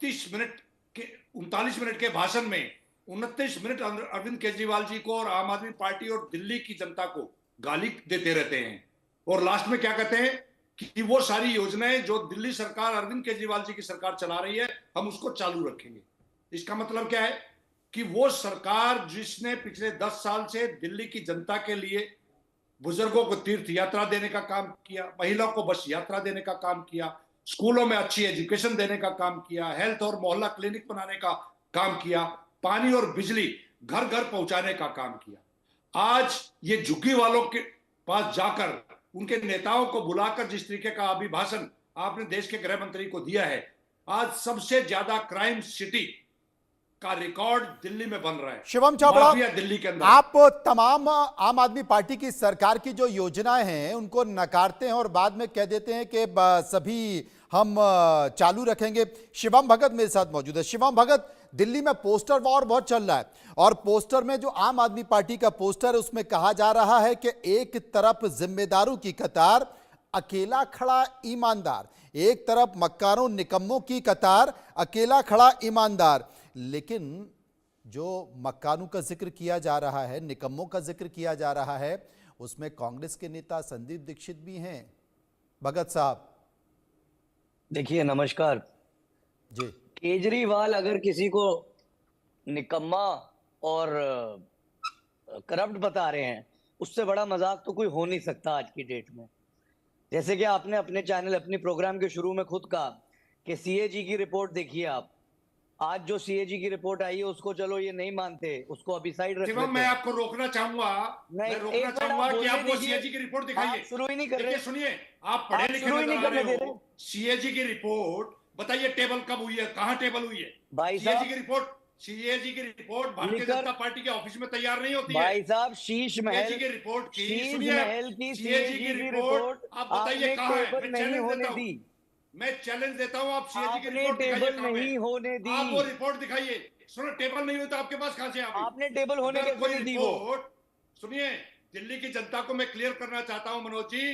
Minute के 39 minute के भाषण में 29 मिनट अरविंद केजरीवाल जी को और आम आदमी पार्टी और दिल्ली की जनता को गाली देते रहते हैं, और लास्ट में क्या कहते हैं कि वो सारी योजनाएं जो दिल्ली सरकार अरविंद केजरीवाल जी की सरकार चला रही है हम उसको चालू रखेंगे। इसका मतलब क्या है कि वो सरकार जिसने पिछले 10 साल से दिल्ली की जनता के लिए बुजुर्गों को तीर्थ यात्रा देने का काम किया, महिलाओं को बस यात्रा देने का काम किया, स्कूलों में अच्छी एजुकेशन देने का काम किया, हेल्थ और मोहल्ला क्लिनिक बनाने का काम किया, पानी और बिजली घर घर पहुंचाने का काम किया। आज ये झुग्गी वालों के पास जाकर उनके नेताओं को बुलाकर जिस तरीके का अभिभाषण आपने देश के गृह मंत्री को दिया है, आज सबसे ज्यादा क्राइम सिटी का रिकॉर्ड दिल्ली में बन रहा है। शिवम छाबड़ा, दिल्ली के अंदर आप तमाम आम आदमी पार्टी की सरकार की जो योजनाएं हैं उनको नकारते हैं और बाद में कह देते हैं कि सभी हम चालू रखेंगे। शिवम भगत मेरे साथ मौजूद है। शिवम भगत, दिल्ली में पोस्टर वॉर बहुत चल रहा है और पोस्टर में जो आम आदमी पार्टी का पोस्टर है उसमें कहा जा रहा है कि एक तरफ जिम्मेदारों की कतार, अकेला खड़ा ईमानदार, एक तरफ मक्कारों निकम्मों की कतार, अकेला खड़ा ईमानदार। लेकिन जो मक्कारों का जिक्र किया जा रहा है, निकम्मों का जिक्र किया जा रहा है, उसमें कांग्रेस के नेता संदीप दीक्षित भी हैं। भगत साहब देखिए, नमस्कार जी। केजरीवाल अगर किसी को निकम्मा और करप्ट बता रहे हैं, उससे बड़ा मजाक तो कोई हो नहीं सकता आज की डेट में। जैसे कि आपने अपने चैनल, अपनी प्रोग्राम के शुरू में खुद कहा कि सीएजी की रिपोर्ट देखिए आप। आज जो सीएजी की रिपोर्ट आई है उसको चलो ये नहीं मानते, उसको अभी साइड रख देते। मैं आपको रोकना चाहूंगा, मैं रोकना चाहूंगा कि आप वो सीएजी की रिपोर्ट दिखाइए। शुरू ही नहीं कर रहे। सुनिए, आप पढ़े लिखे नजर आ रहे हो। सीएजी की रिपोर्ट बताइए टेबल कब हुई है, कहां टेबल हुई है? भाई सीएजी की रिपोर्ट, सीएजी की रिपोर्ट भारतीय जनता पार्टी के ऑफिस में तैयार नहीं होती है। भाई साहब, शीश महल की रिपोर्ट की, शीश महल की सीएजी की रिपोर्ट आप बताइए कहां है? टेबल नहीं होने दी। मैं चैलेंज देता हूं, आप सीएजी की रिपोर्ट टेबल नहीं होने दी। आप वो रिपोर्ट दिखाइए। सुनो, टेबल नहीं हुई तो आपके पास कहां से आ गई? आपने टेबल होने के कोई रिपोर्ट सुनिए, दिल्ली की जनता को मैं क्लियर करना चाहता हूं मनोज जी,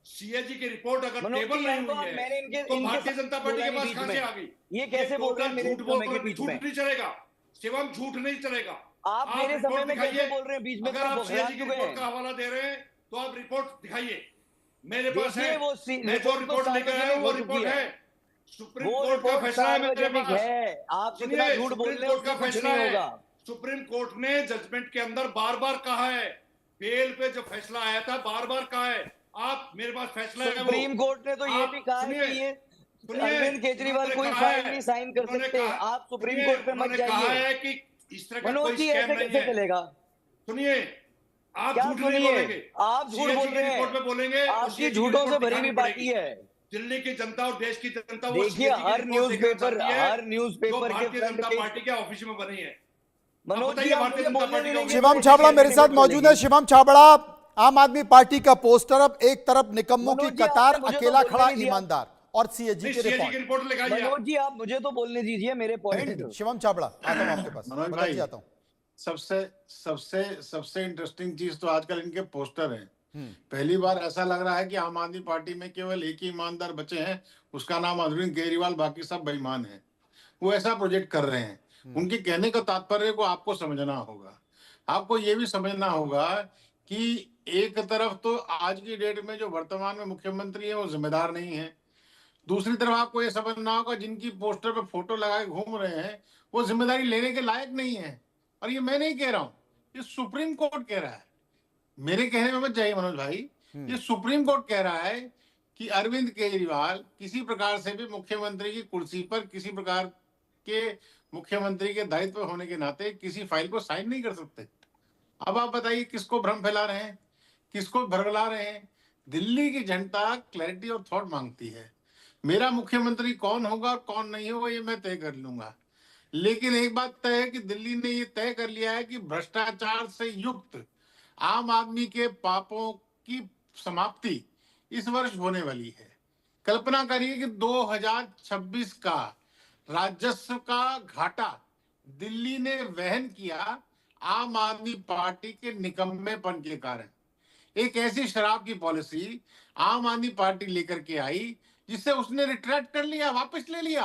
सीएजी की रिपोर्ट अगर टेबल नहीं हुई है तो भारतीय जनता पार्टी के पास कहां से आ गई? ये कैसे बोल रहे हैं? मेरे समय के बीच में झूठ नहीं चलेगा शिवम, झूठ नहीं चलेगा। आप मेरे समय में कैसे बोल रहे हैं? बीच में अगर आप सीएजी की रिपोर्ट का हवाला दे रहे हैं तो आप रिपोर्ट दिखाइए। मेरे पास है, मैं जो रिपोर्ट लेकर आया वो रिपोर्ट है। सुप्रीम कोर्ट का फैसला है मेरे पास है। आप जितना झूठ बोल रहे हैं उसका फैसला होगा। सुप्रीम कोर्ट ने जजमेंट के अंदर बार बार कहा है, बेल पे जो फैसला आया था बार बार कहा है। आप मेरे पास फैसला है। सुप्रीम कोर्ट ने तो ये भी कहा है कि ये अरविंद केजरीवाल कोई फाइल नहीं साइन कर सकते। आप सुप्रीम कोर्ट पे मत जाइए कि इस तरह का मनोज जी, ऐसे कैसे चलेगा? सुनिए, आप झूठ नहीं बोलेंगे, आप झूठ बोल रहे हैं, बोलेंगे, आपकी झूठों से भरी हुई पार्टी है। दिल्ली की जनता और देश की जनता देखिए, हर न्यूज़पेपर के भारतीय जनता पार्टी के ऑफिस में बनी है। मनोज जी, भारतीय जनता पार्टी के शिवम छाबड़ा मेरे साथ मौजूद है। शिवम छाबड़ा, आम आदमी पार्टी का पोस्टर, अब एक तरफ निकम्मों की कतार, अकेला खड़ा ईमानदार, और सीएजी की रिपोर्ट। मनोज जी, आप मुझे तो बोलने दीजिए मेरे पॉइंट। शिवम छाबड़ा, आता हूं आपके पास। मनोज भाई, आता हूं। सबसे इंटरेस्टिंग चीज तो आजकल इनके पोस्टर हैं। पहली बार ऐसा लग रहा है कि आम आदमी पार्टी में केवल एक ही ईमानदार बचे हैं, उसका नाम अरविंद केजरीवाल, बाकी सब बेईमान हैं। वो ऐसा प्रोजेक्ट कर रहे हैं। उनके कहने का तात्पर्य को आपको समझना होगा। आपको ये भी समझना होगा कि एक तरफ तो आज की डेट में जो वर्तमान में मुख्यमंत्री है वो जिम्मेदार नहीं है, दूसरी तरफ आपको ये समझना होगा जिनकी पोस्टर पे फोटो लगा के घूम रहे हैं वो जिम्मेदारी लेने के लायक नहीं है। और ये मैं नहीं कह रहा हूँ, ये सुप्रीम कोर्ट कह रहा है। मेरे कहने में मत जाइए मनोज भाई, ये सुप्रीम कोर्ट कह रहा है कि अरविंद केजरीवाल किसी प्रकार से भी मुख्यमंत्री की कुर्सी पर किसी प्रकार के मुख्यमंत्री के दायित्व होने के नाते किसी फाइल को साइन नहीं कर सकते। अब आप बताइए किसको भ्रम फैला रहे हैं, किसको भरगला रहे हैं? दिल्ली की जनता क्लैरिटी और थॉट मांगती है। मेरा मुख्यमंत्री कौन होगा और कौन नहीं होगा ये मैं तय कर लूंगा, लेकिन एक बात तय है कि दिल्ली ने ये तय कर लिया है कि भ्रष्टाचार से युक्त आम आदमी के पापों की समाप्ति इस वर्ष होने वाली है। कल्पना करिए कि 2026 का राजस्व का घाटा दिल्ली ने वहन किया आम आदमी पार्टी के निकम्मेपन के कारण। एक ऐसी शराब की पॉलिसी आम आदमी पार्टी लेकर के आई जिससे उसने रिट्रैक्ट कर लिया, वापस ले लिया।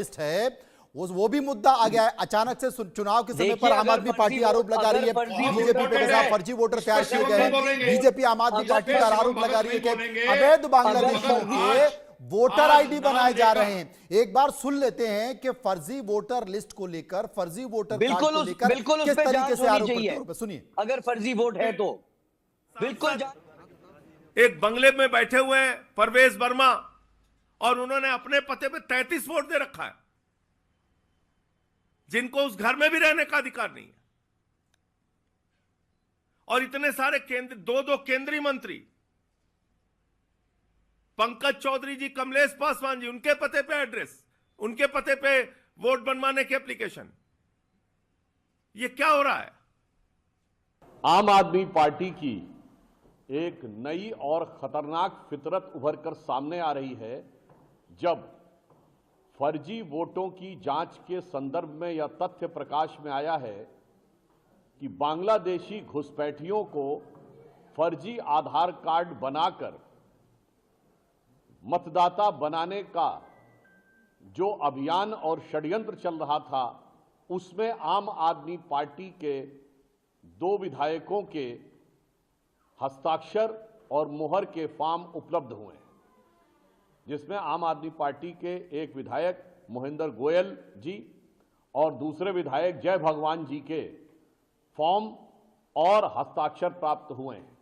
जर्नलिस्ट है, वो भी मुद्दा आ गया है। अचानक से चुनाव के समय पर देखिए, आम अगर आदमी फर्जी पार्टी आरोप लगा रही है अगर फर्जी बीजेपी पे वोटर साहब है, फर्जी वोटर इस तैयार पर किए शिवम गए नहीं हैं। बोलेंगे। बीजेपी आम आदमी अगर पार्टी पर शिवम आरोप भगत लगा रही है नहीं कि बोलेंगे। अवैध बांग्लादेशियों अगर के आज- वोटर आज आईडी नाम बनाए जा लेकर- रहे हैं। एक बार सुन लेते हैं कि फर्जी वोटर लिस्ट को लेकर, फर्जी वोटर कार्ड को लेकर बिल्कुल उस किस पे तरीके जांच से होनी आरोप चाहिए। प्रत्यारोप है। सुनिए, अगर फर्जी वोट है तो बिल्कुल एक बंगले में बैठे हुए हैं परवेज वर्मा और उन्होंने अपने पते पे 33 वोट दे रखा है, जिनको उस घर में भी रहने का अधिकार नहीं है। और इतने सारे दो केंद्रीय मंत्री, पंकज चौधरी जी, कमलेश पासवान जी, उनके पते पे एड्रेस, उनके पते पे वोट बनवाने की एप्लीकेशन। ये क्या हो रहा है? आम आदमी पार्टी की एक नई और खतरनाक फितरत उभर कर सामने आ रही है, जब फर्जी वोटों की जांच के संदर्भ में यह तथ्य प्रकाश में आया है कि बांग्लादेशी घुसपैठियों को फर्जी आधार कार्ड बनाकर मतदाता बनाने का जो अभियान और षड्यंत्र चल रहा था, उसमें आम आदमी पार्टी के 2 विधायकों के हस्ताक्षर और मुहर के फॉर्म उपलब्ध हुए हैं, जिसमें आम आदमी पार्टी के एक विधायक मोहिंदर गोयल जी और दूसरे विधायक जय भगवान जी के फॉर्म और हस्ताक्षर प्राप्त हुए हैं।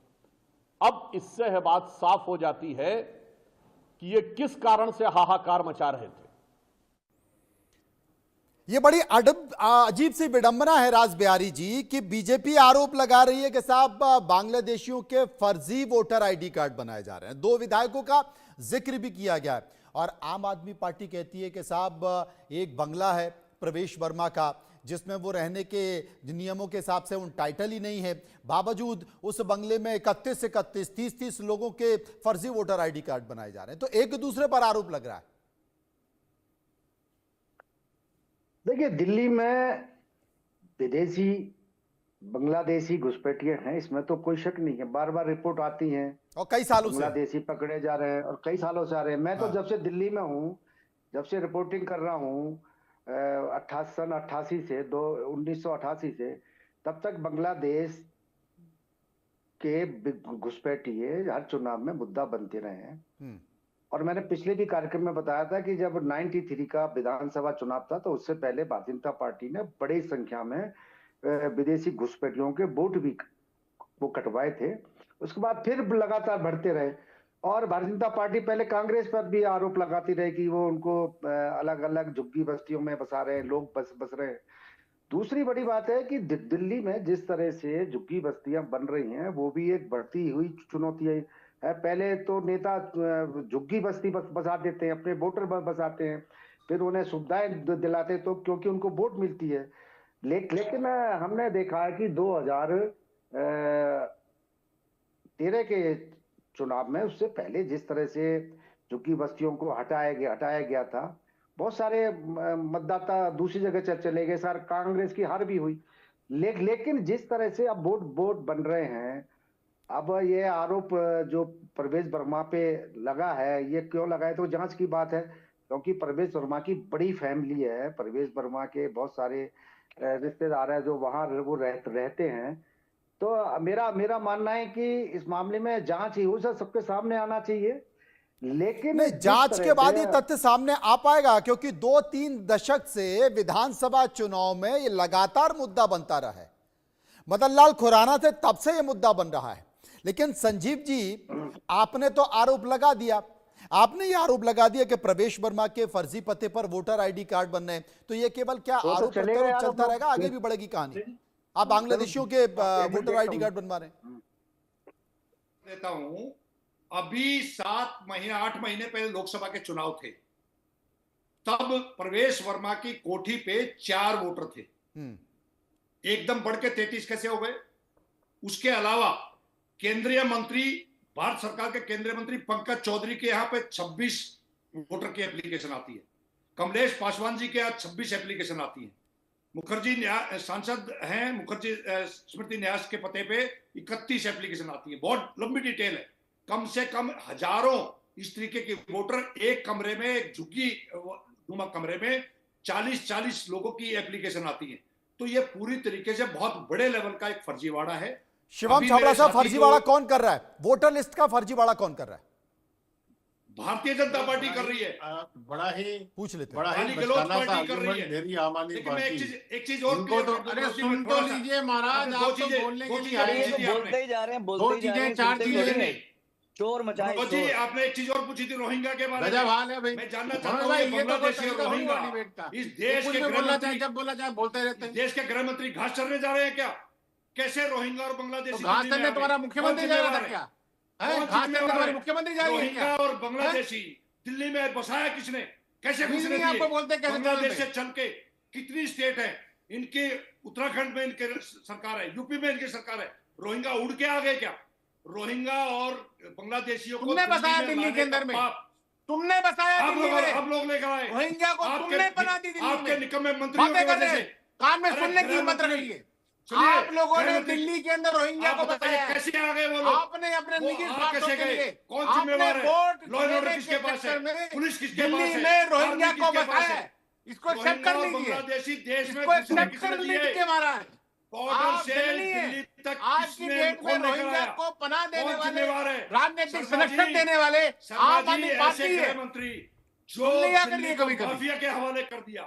अब इससे यह बात साफ हो जाती है कि ये किस कारण से हाहाकार मचा रहे थे। ये बड़ी अजीब सी विडंबना है राज बिहारी जी कि बीजेपी आरोप लगा रही है कि साहब बांग्लादेशियों के फर्जी वोटर आईडी कार्ड बनाए जा रहे हैं। 2 विधायकों का जिक्र भी किया गया है और आम आदमी पार्टी कहती है कि साहब एक बंगला है प्रवेश वर्मा का, जिसमें वो रहने के नियमों के हिसाब से उन टाइटल ही नहीं है, बावजूद उस बंगले में 31 से 31 30 लोगों के फर्जी वोटर आईडी कार्ड बनाए जा रहे हैं। तो एक दूसरे पर आरोप लग रहा है। देखिए, दिल्ली में विदेशी बांग्लादेशी घुसपैठिए हैं, इसमें तो कोई शक नहीं है। बार बार रिपोर्ट आती हैं और कई सालों से बांग्लादेशी पकड़े जा रहे हैं और कई सालों से आ रहे हैं। मैं तो हाँ। जब से दिल्ली में हूँ, जब से रिपोर्टिंग कर रहा हूँ 1988 से 1988 से, तब तक बांग्लादेश के घुसपैठिए हर चुनाव में मुद्दा बनते रहे हैं। और मैंने पिछले भी कार्यक्रम में बताया था कि जब 93 का विधानसभा चुनाव था तो उससे पहले भारतीय जनता पार्टी ने बड़ी संख्या में विदेशी घुसपैठियों के वोट भी वो कटवाए थे। उसके बाद फिर लगातार बढ़ते रहे और भारतीय जनता पार्टी पहले कांग्रेस पर भी आरोप लगाती रही कि वो उनको अलग अलग झुग्गी बस्तियों में बसा रहे हैं, लोग बस रहे हैं। दूसरी बड़ी बात है कि दिल्ली में जिस तरह से झुग्गी बस्तियां बन रही हैं, वो भी एक बढ़ती हुई चुनौती है। पहले तो नेता झुग्गी बस्ती बसा देते हैं, अपने वोटर बसाते हैं, फिर उन्हें सुविधाएं दिलाते तो क्योंकि उनको वोट मिलती है। लेकिन हमने देखा है कि 2013 के चुनाव में, उससे पहले जिस तरह से झुग्गी बस्तियों को हटाया गया था, बहुत सारे मतदाता दूसरी जगह चले गए, सर कांग्रेस की हार भी हुई। लेकिन जिस तरह से अब वोट बन रहे हैं, अब ये आरोप जो परवेज वर्मा पे लगा है, ये क्यों लगा है तो जांच की बात है, क्योंकि परवेज वर्मा की बड़ी फैमिली है। परवेज वर्मा के बहुत सारे रिश्तेदार हैं जो वहां वो रहते हैं। तो मेरा मानना है कि इस मामले में जांच ही हो, सबके सामने आना चाहिए। लेकिन नहीं, जांच के बाद ये तथ्य सामने आ पाएगा, क्योंकि 2-3 दशक से विधानसभा चुनाव में ये लगातार मुद्दा बनता रहा है। मदन लाल खुराना थे तब से ये मुद्दा बन रहा है। लेकिन संजीव जी, आपने तो आरोप लगा दिया, आपने ये आरोप लगा दिया कि प्रवेश वर्मा के फर्जी पते पर वोटर आईडी कार्ड बन रहे हैं। तो ये केवल क्या आरोप प्रत्यारोप चलता रहेगा, आगे भी बढ़ेगी कहानी? आप बांग्लादेशियों के वोटर आईडी कार्ड बनवा रहे हैं। देता हूं, अभी 7 महीने 8 महीने पहले लोकसभा के चुनाव थे, तब प्रवेश वर्मा की कोठी पे 4 वोटर थे, एकदम बढ़ के 33 कैसे हो गए? उसके अलावा केंद्रीय मंत्री, भारत सरकार के केंद्रीय मंत्री पंकज चौधरी के यहाँ पे 26 वोटर की एप्लीकेशन आती है, कमलेश पासवान जी के यहाँ 26 एप्लीकेशन आती है, मुखर्जी सांसद हैं, मुखर्जी स्मृति न्यास के पते पे 31 एप्लीकेशन आती है। बहुत लंबी डिटेल है, कम से कम हजारों इस तरीके के वोटर एक कमरे में, एक झुग्गी नुमा कमरे में 40-40 लोगों की एप्लीकेशन आती है। तो ये पूरी तरीके से बहुत बड़े लेवल का एक फर्जीवाड़ा है। शिवम अभी छाबड़ा मेरे साहब, साथी फर्जीवाड़ा जो कौन कर रहा है? वोटर लिस्ट का फर्जीवाड़ा कौन कर रहा है? भारतीय जनता पार्टी कर रही है, बड़ा ही पूछ लेते हैं। बड़ा ही गाली गलौज बचकाना सा पार्टी कर रही आर्गुमेंट है। दे रही है आम आदमी लेकिन मैं पार्टी। एक चीज और इनको तो clear कर दूं, अरे रोजी, सुन मैं तो थोड़ा सा- लीजिए महाराज, आपने आप तो बोलने के लिए चीजें आए पूछी हैं। थी बोलते आपने। ही जा रहे हैं, दो बोलते ही जा चीजें, रहे हैं, चार सुनते चीजें थोड़ी नहीं। हैं। शोर मचाए मनोज जी, शोर। आपने एक चीज और पूछी थी रोहिंग्या के बारे गजब में। हाल है भाई। मैं जानना मनोज चाहता हूँ भाई, ये ये तो कोई बांग्लादेशी और तरीका थोड़ी रोहिंग्या हुआ डिबेट का। इस वो देश कुछ के भी गृह बोलना चाहे, मंत्री, जब बोलना चाहे बोलते रहते इस हैं। देश के गृह मंत्री घास चरने जा रहे हैं क्या? कैसे रोहिंग्या और तो बांग्लादेशी घास दिल्ली में चरने आ गए? तुम्हारा कौन मुख्यमंत्री जा रहा जिम्मेवार था है? क्या? कौन घास चरने जिम्मेवार तुम्हारे है? मुख्यमंत्री जा रही है रोहिंग्या क्या? और बांग्लादेशी दिल्ली में बसाया किसने? कैसे बीच घुसने नहीं आपको दिए? बोलते कैसे बांग्लादेश चैनल से चल के कितनी स्टेट है इनके? उत्तराखंड में इनके सरकार है, यूपी में इनकी सरकार है। रोहिंग्या उड़ के आ गए क्या? रोहिंग्या और बांग्लादेशियों को तुमने बसाया दिल्ली लाने के अंदर का में। पाप तुमने बसाया दिल्ली में। आप लोग लेकर आए। रोहिंग्या को तुमने बना दी दिल्ली आपके में। निकम्मे मंत्रियों की बातें कर वजह रहे से। हैं, कान में अरे सुनने की गृह हिम्मत मंत्री, रखिए। सुनिए, आप लोगों गृह ने मंत्री, दिल्ली के अंदर रोहिंग्या आप को बताइए बसाया है। कैसे आ गए वो लोग? आपने अपने वो निजी आ स्वार्थों कैसे के गए? लिए कौन आपने जिम्मेवार है? वोट लॉ एंड ऑर्डर लेने किसके के पास है? चक्कर में पुलिस किसके पास दिल्ली है? में आर्मी रोहिंग्या को किसके पास बसाया है? है। इसको एक्सेप्ट रोहिंग्या कर और लीजिए। बांग्लादेशी देश में इसको घुसने एक्सेप्ट किसने कर दिए? लीजिए महाराज। बॉर्डर आप से जननी है। दिल्ली तक आज की किसने डेट में कौन लेकर रोहिंग्या आया? को पनाह देने कौन वाले, जिम्मेवार है? राजनीतिक शर्मा संरक्षण जी, देने वाले शर्मा आम जी, आदमी ऐसे पार्टी है। गृह मंत्री सुन जो लिया दिल्ली करिए को कभी-कभी। माफिया के हवाले कर दिया।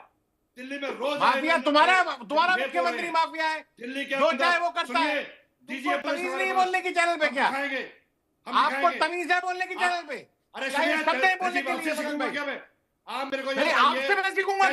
दिल्ली में रोज माफिया आए तुम्हारा लोग तुम्हारा वेप हो मुख्यमंत्री रहे हैं। माफिया है। दिल्ली के जो अंदर चाहे वो करता सुनिए, है। दीजिए तुमको तमीज पुलिस नहीं वाले बोलने की चैनल पे हम क्या? दिखाएंगे, हम आपको दिखाएंगे। तमीज है बोलने की चैनल पे? अरे क्या ये सुनिए, शब्द है बोलने के आपसे लिए मनोज सीखूंगा भाई? क्या मैं? आप मेरे को ये नहीं, बताइए, आपसे मैं सीखूंगा